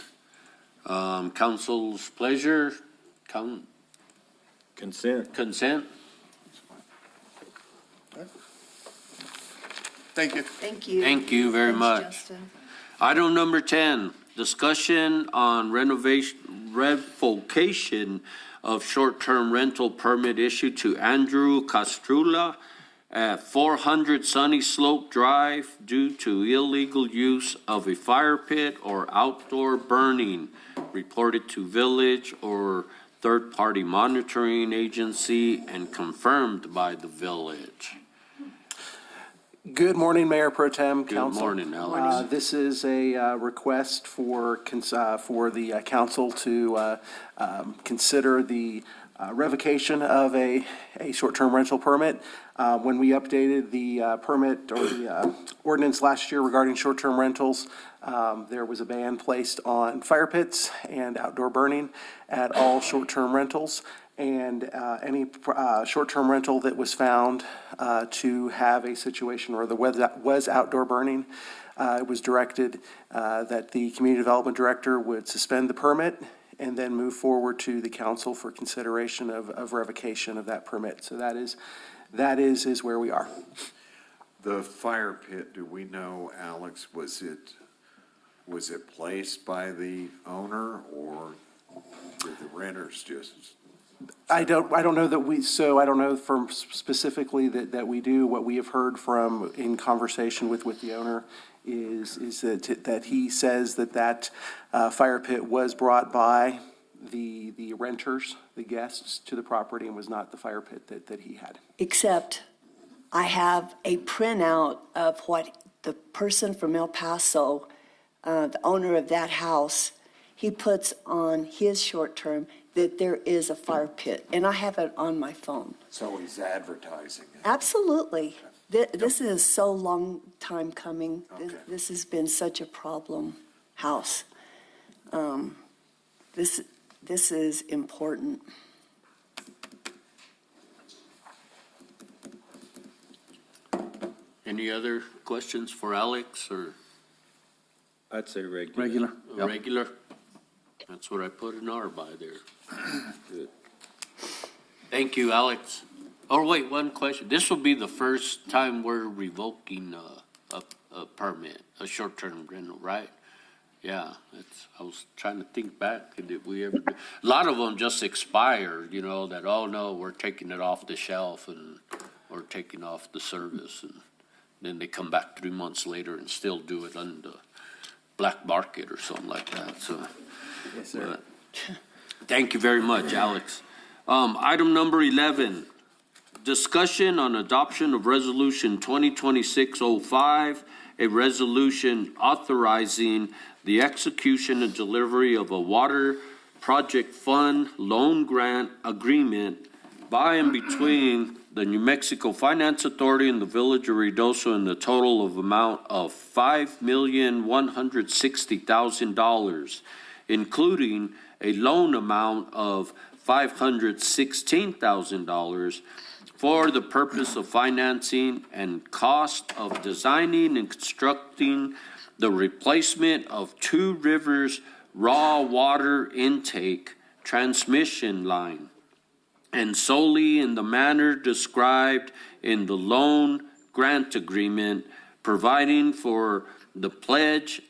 Council's pleasure, Consent. consent? Thank you. Thank you. Thank you very Thanks, much. Justin. Item number 10, discussion on revocation of short-term rental permit issued to Andrew Castrula, at 400 Sunny Slope Drive due to illegal use of a fire pit or outdoor burning, reported to village or third-party monitoring agency and confirmed by the village. Good morning, Mayor Pro Tem, Council. Good morning, Alex. This is a request for the council to consider the revocation of a short-term rental permit. When we updated the permit or the ordinance last year regarding short-term rentals, there was a ban placed on fire pits and outdoor burning at all short-term rentals. And any short-term rental that was found to have a situation where there was outdoor burning, it was directed that the community development director would suspend the permit and then move forward to the council for consideration of revocation of that permit. So that is where we are. The fire pit, do we know, Alex, was it placed by the owner, or did the renters just? I don't know that I don't know from specifically that we do. What we have heard from in conversation with the owner is that he says that fire pit was brought by the renters, the guests to the property, and was not the fire pit that he had. Except I have a printout of what the person from El Paso, the owner of that house, he puts on his short term that there is a fire pit, and I have it on my phone. So he's advertising it. Absolutely. This is so long time coming. Okay. This has been such a problem house. This is important. Any other questions for Alex, or I'd say regular. Regular. Yep. regular? That's what I put an R by there. Good. Thank you, Alex. Oh, wait, one question. This will be the first time we're revoking a permit, a short-term rental, right? Yeah, I was trying to think back, did we ever do? A lot of them just expire, that, oh, no, we're taking it off the shelf and we're taking off the service. And then they come back 3 months later and still do it on the black market or something like that, so. Yes, sir. Thank you very much, Alex. Item number 11, discussion on adoption of Resolution 2026-05, a resolution authorizing the execution and delivery of a water project fund loan grant agreement by and between the New Mexico Finance Authority and the Village of Ruidoso in the total of amount of $5,160,000, including a loan amount of $516,000 for the purpose of financing and cost of designing and constructing the replacement of Two Rivers raw water intake transmission line, and solely in the manner described in the loan grant agreement, providing for the pledge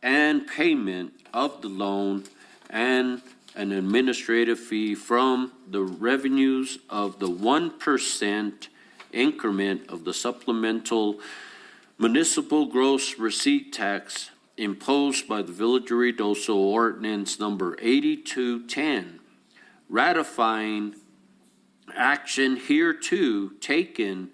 and payment of the loan and an administrative fee from the revenues of the 1% increment of the supplemental municipal gross receipt tax imposed by the Village of Ruidoso Ordinance Number 8210, ratifying action hereto taken,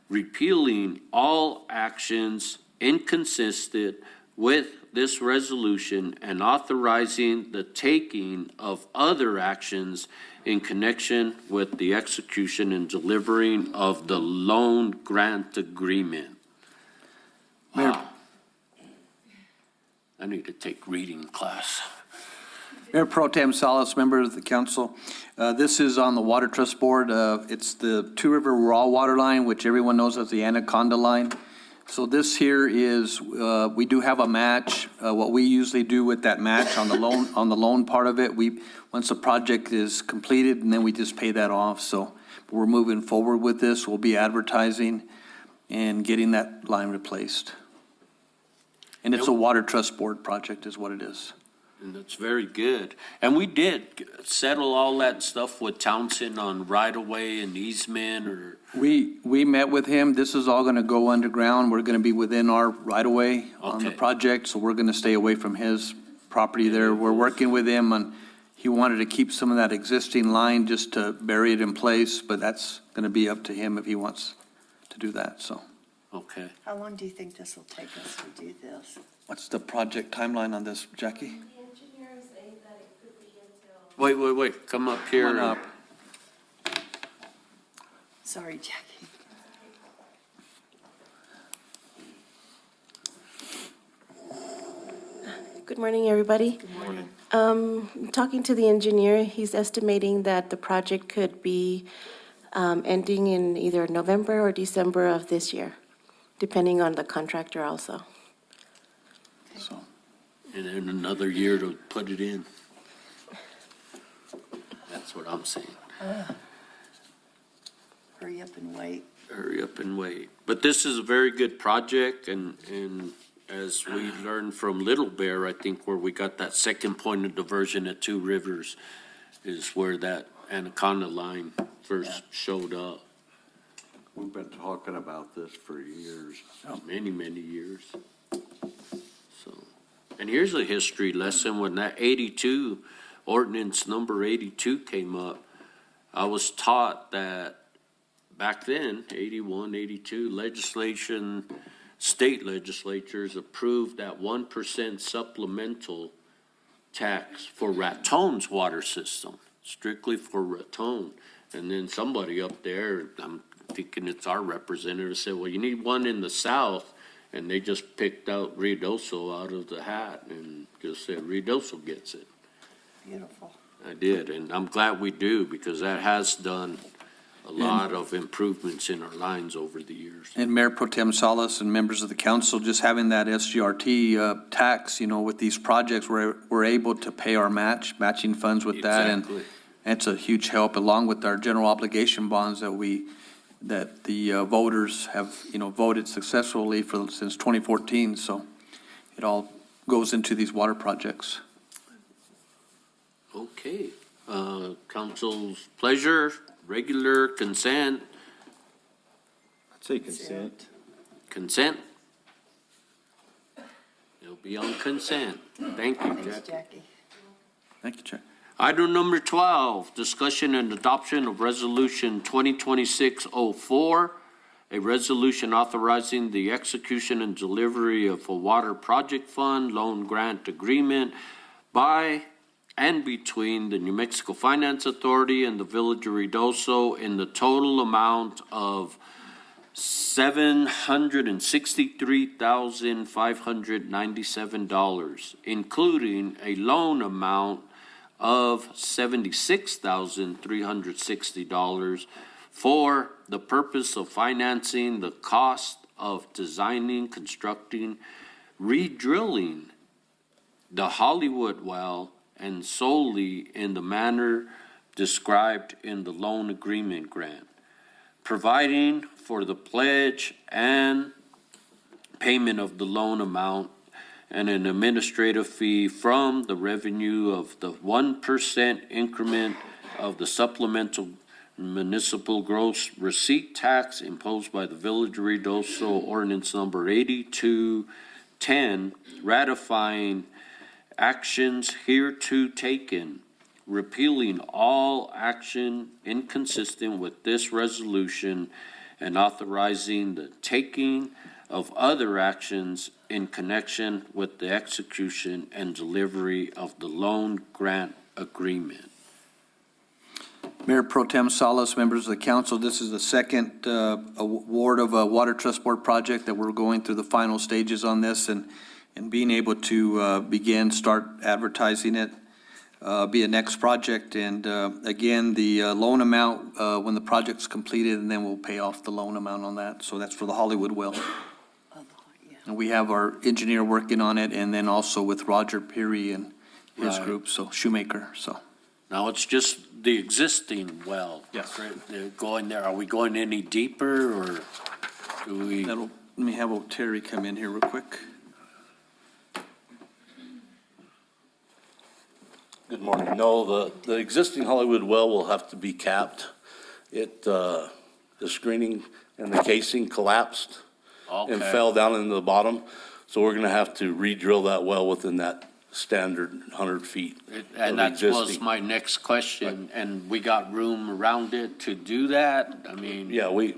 repealing all actions inconsistent with this resolution, and authorizing the taking of other actions in connection with the execution and delivering of the loan grant agreement. Wow. I need to take reading class. Mayor Pro Tem Salas, member of the council. This is on the Water Trust Board. It's the Two River raw water line, which everyone knows as the Anaconda line. So this here is, we do have a match. What we usually do with that match on the loan part of it, once the project is completed, and then we just pay that off. So we're moving forward with this. We'll be advertising and getting that line replaced. And it's a Water Trust Board project is what it is. And that's very good. And we did settle all that stuff with Townsend on right-of-way and easement, or, We met with him. This is all going to go underground. We're going to be within our right-of-way on the Okay. project, so we're going to stay away from his property there. We're working with him on, he wanted to keep some of that existing line just to bury it in place, but that's going to be up to him if he wants to do that, so. okay. How long do you think this will take us to do this? What's the project timeline on this, Jackie? The engineer is saying that it could be until. Wait, come up here. Come on up. Sorry, Jackie. Good morning, everybody. Good morning. Talking to the engineer, he's estimating that the project could be ending in either November or December of this year, depending on the contractor also. So, And then another year to put it in. That's what I'm saying. Hurry up and wait. Hurry up and wait. But this is a very good project, and as we learned from Little Bear, I think where we got that second point of diversion at Two Rivers is where that Anaconda line first showed up. We've been talking about this for years. Many, many years. So, and here's a history lesson. When that 82, ordinance number 82 came up, I was taught that back then, 81, 82, legislation, state legislatures approved that 1% supplemental tax for Ratone's water system, strictly for Ratone. And then somebody up there, I'm thinking it's our representative, said, well, you need one in the south. And they just picked out Ruidoso out of the hat and just said, Ruidoso gets it. Beautiful. I did, and I'm glad we do, because that has done a lot of improvements in our lines over the years. And Mayor Pro Tem Salas and members of the council, just having that SGRT tax, you know, with these projects, we're able to pay our matching funds with that. Exactly. And it's a huge help, along with our general obligation bonds that the voters have, you know, voted successfully since 2014. So it all goes into these water projects. Okay, council's pleasure, regular consent, I'd say consent. consent? It'll be on consent. Thank you, Thanks, Jackie. Jackie. Thank you, Chair. Item number 12, discussion and adoption of resolution 2026-04, a resolution authorizing the execution and delivery of a water project fund loan grant agreement by and between the New Mexico Finance Authority and the Village of Ruidoso in the total amount of $763,597, including a loan amount of $76,360 for the purpose of financing the cost of designing, constructing, re-drilling the Hollywood well, and solely in the manner described in the loan agreement grant, providing for the pledge and payment of the loan amount and an administrative fee from the revenue of the 1% increment of the supplemental municipal gross receipt tax imposed by the Village of Ruidoso, ordinance number 8210, ratifying actions hereto taken, repealing all action inconsistent with this resolution, and authorizing the taking of other actions in connection with the execution and delivery of the loan grant agreement. Mayor Pro Tem Salas, members of the council, this is the second award of a Water Trust Board project that we're going through the final stages on this, and being able to start advertising it, be a next project. And again, the loan amount, when the project's completed, and then we'll pay off the loan amount on that. So that's for the Hollywood well. And we have our engineer working on it, and then also with Roger Peary and his Right. group, so Shoemaker, so. Now, it's just the existing well. Yes. They're going there. Are we going any deeper, or do we? Let me have old Terry come in here real quick. Good morning. No, the existing Hollywood well will have to be capped. The screening and the casing collapsed and Okay. fell down into the bottom. So we're gonna have to re-drill that well within that standard 100 feet. And of that was existing. my next question, and we got room around it to do that? I mean. Yeah, we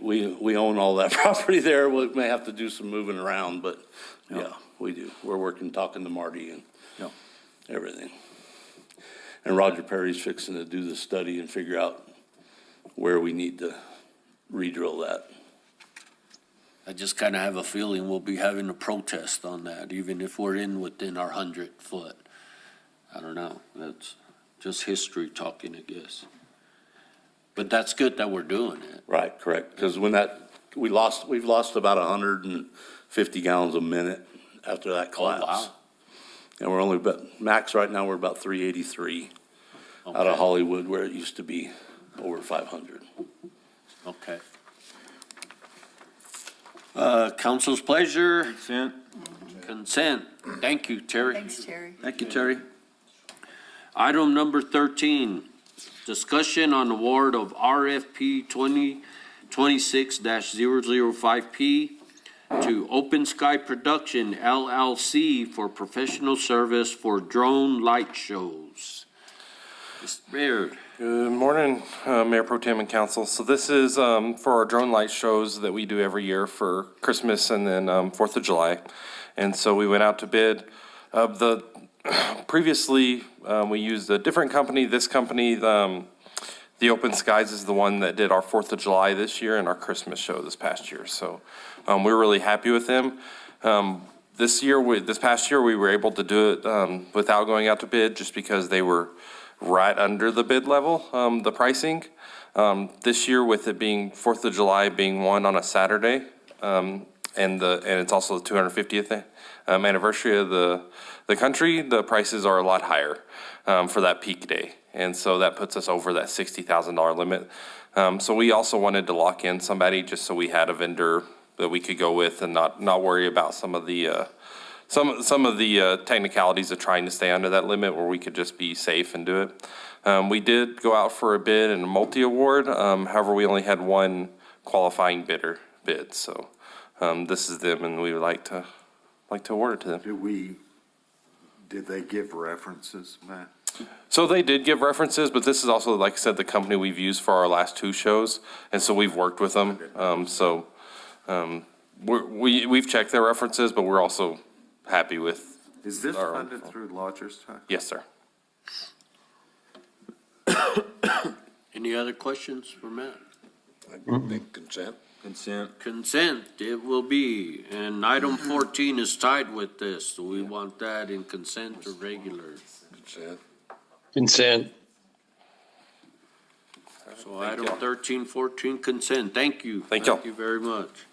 own all that property there. We may have to do some moving around, but yeah, we do. We're talking to Marty and everything. And Roger Perry's fixing to do the study and figure out where we need to re-drill that. I just kind of have a feeling we'll be having a protest on that, even if we're within our 100-foot. I don't know. That's just history talking, I guess. But that's good that we're doing it. Right, correct. Because we've lost about 150 gallons a minute after that collapse. wow. And we're only max right now, we're about 383 out of Okay. Hollywood, where it used to be over 500. Okay. Council's pleasure. Consent. Consent. Thank you, Terry. Thanks, Terry. Thank you, Terry. Item number 13, discussion on award of RFP 2026-005P to Open Sky Production LLC for professional service for drone light shows. Mr. Baird. Good morning, Mayor Pro Tem and Council. So this is for our drone light shows that we do every year for Christmas and then 4th of July. And so we went out to bid. Previously, we used a different company. This company, the Open Skies, is the one that did our 4th of July this year and our Christmas show this past year. So we're really happy with them. This past year, we were able to do it without going out to bid just because they were right under the bid level, the pricing. This year, with it being 4th of July being one on a Saturday, and it's also the 250th anniversary of the country, the prices are a lot higher for that peak day. And so that puts us over that $60,000 limit. So we also wanted to lock in somebody just so we had a vendor that we could go with and not worry about some of the technicalities of trying to stay under that limit, where we could just be safe and do it. We did go out for a bid and a multi-award. However, we only had one qualifying bid. So this is them, and we would like to award it to them. Did they give references, Matt? So they did give references, but this is also, like I said, the company we've used for our last two shows, and so we've worked with them. We've checked their references, but we're also happy with. Is this our funded through Lodgers Tax? Yes, sir. Any other questions for Matt? I think consent. Consent, it will be. And item 14 is tied with this. Do we want that in consent or regular? Consent. Consent. So item 13, 14, consent. Thank you. Thank you. Thank you very much.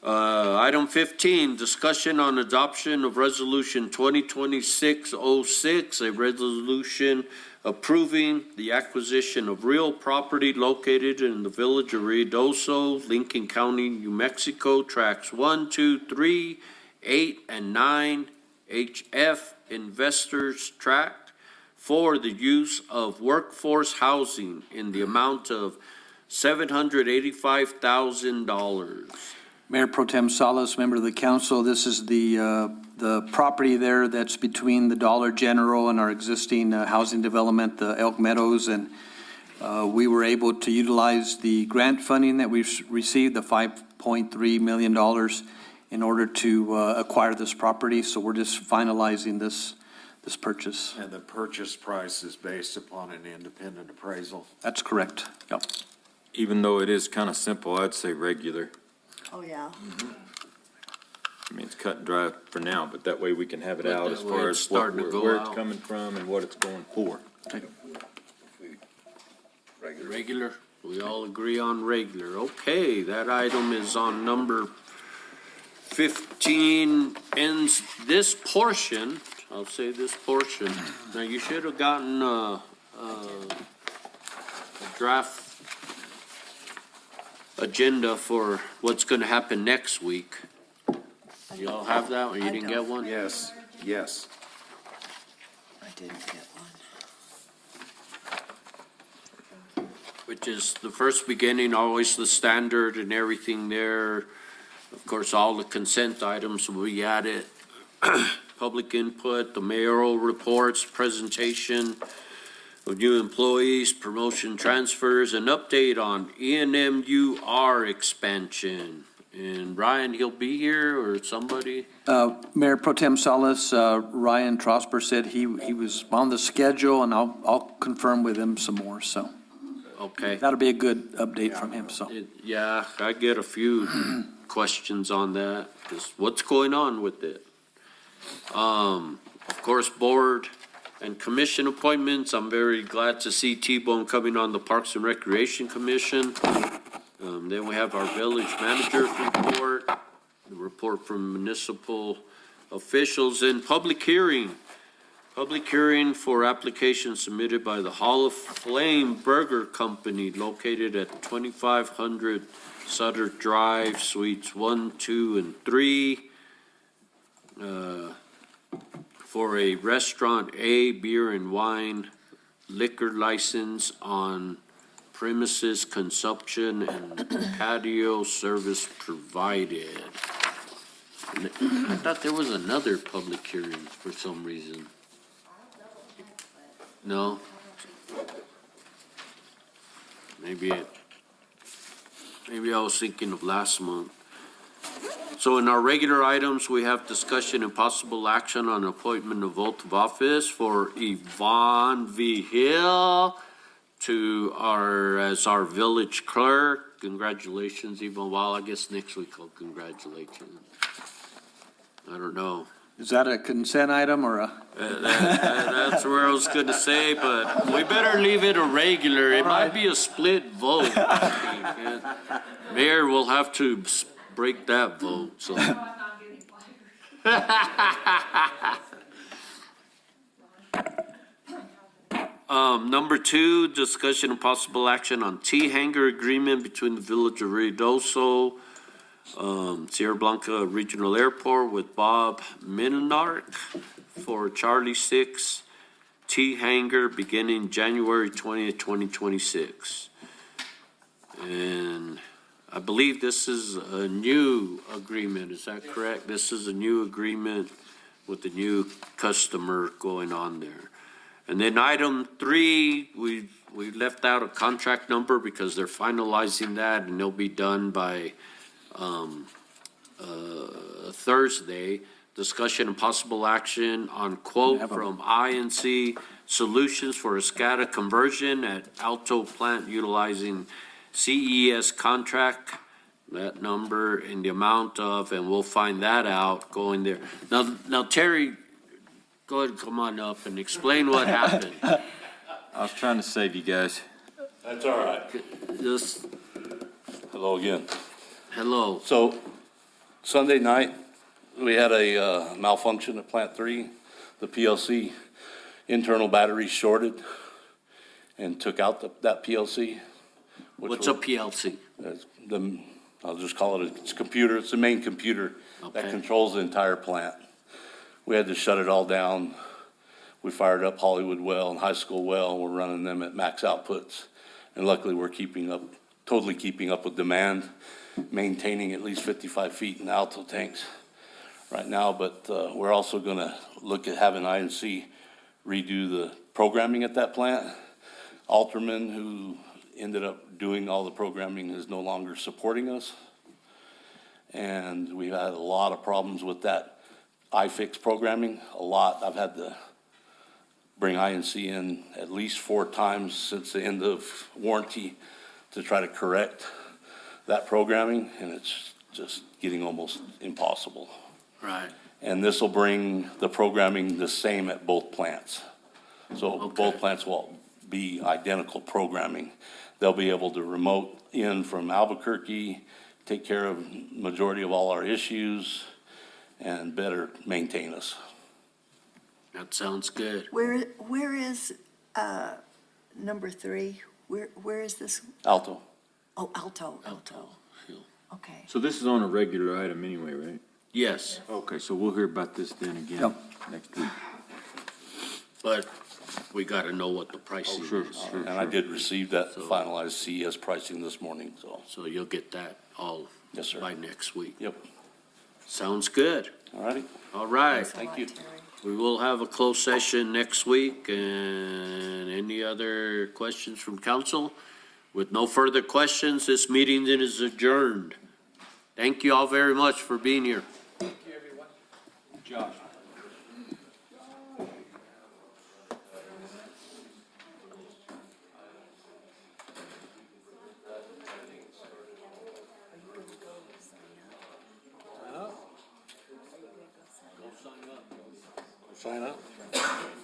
Item 15, discussion on adoption of resolution 2026-06, a resolution approving the acquisition of real property located in the village of Ruidoso, Lincoln County, New Mexico, tracks 1, 2, 3, 8, and 9, HF Investors Tract, for the use of workforce housing in the amount of $785,000. Mayor Pro Tem Salas, member of the council, this is the property there that's between the Dollar General and our existing housing development, the Elk Meadows, and we were able to utilize the grant funding that we've received, the $5.3 million, in order to acquire this property. So we're just finalizing this purchase. And the purchase price is based upon an independent appraisal? That's correct. Yep. Even though it is kind of simple, I'd say regular. Oh, yeah. I mean, it's cut and dry for now, but that way we can have it But out that as way far it's as starting to go where it's out. coming from and what it's going for. Regular, we all agree on regular. Okay, that item is on number 15, ends this portion. I'll say this portion. Now, you should have gotten a draft agenda for what's gonna happen next week. Y'all have that, or you didn't get one? Yes, yes. didn't get one. Which is the first beginning, always the standard and everything there. Of course, all the consent items will be added. Public input, the mayoral reports, presentation of new employees, promotion transfers, an update on ENMUR expansion. And Ryan, he'll be here or somebody? Mayor Pro Tem Salas, Ryan Trosper said he was on the schedule, and I'll confirm with him some more, so. Okay. That'll be a good update from him, so. Yeah, I get a few questions on that, just what's going on with it? Of course, board and commission appointments, I'm very glad to see T-Bone coming on the Parks and Recreation Commission. Then we have our village manager's report, the report from municipal officials, and public hearing. Public hearing for application submitted by the Hall of Flame Burger Company located at 2500 Sutter Drive, Suites 1, 2, and 3. For a Restaurant A beer and wine liquor license on premises consumption and patio service provided. I thought there was another public hearing for some reason. No? Maybe I was thinking of last month. So in our regular items, we have discussion and possible action on appointment of oath of office for Yvonne V. Hill as our village clerk. Congratulations, Yvonne. Well, I guess next week I'll congratulate you. I don't know. Is that a consent item or a? That's where I was gonna say, but we better leave it a regular. It might be a split vote. Mayor will have to break that vote, so. Number 2, discussion and possible action on T-Hanger agreement between the Village of Ruidoso, Sierra Blanca Regional Airport with Bob Minark for Charlie 6 T-Hanger beginning January 20th, 2026. And I believe this is a new agreement, is that correct? This is a new agreement with the new customer going on there. And then item 3, we left out a contract number because they're finalizing that and they'll be done by Thursday. Discussion and possible action on quote from INC Solutions for a SCADA conversion at Alto plant utilizing CES contract, that number and the amount of, and we'll find that out going there. Now Terry, go ahead and come on up and explain what happened. I was trying to save you guys. That's all right. Just, Hello again. hello. So Sunday night, we had a malfunction at Plant 3. The PLC internal battery shorted and took out that PLC. What's a PLC? I'll just call it it's a computer. It's the main computer that controls the entire plant. We had to shut it all down. We fired up Hollywood Well and High School Well. We're running them at max outputs. And luckily, we're totally keeping up with demand, maintaining at least 55 feet in the Alto tanks right now. But we're also going to look at having INC redo the programming at that plant. Alterman, who ended up doing all the programming, is no longer supporting us. And we've had a lot of problems with that iFix programming, a lot. I've had to bring INC in at least 4 times since the end of warranty to try to correct that programming, and it's just getting almost impossible. Right. And this will bring the programming the same at both plants. So both plants will be identical programming. They'll be able to remote in from Albuquerque, take care of majority of all our issues, and better maintain us. That sounds good. Where is, number 3? Where is this? Alto. Oh, Alto. Okay. So this is on a regular item anyway, right? Yes. Okay, so we'll hear about this then again next week. but we gotta know what the pricing is. And I did receive that finalized CES pricing this morning, so. So you'll get that all Yes, sir. by next week. Yep. Sounds good. All righty. All right. Thank you. We will have a closed session next week, and any other questions from council? With no further questions, this meeting then is adjourned. Thank you all very much for being here. Josh. Sign up.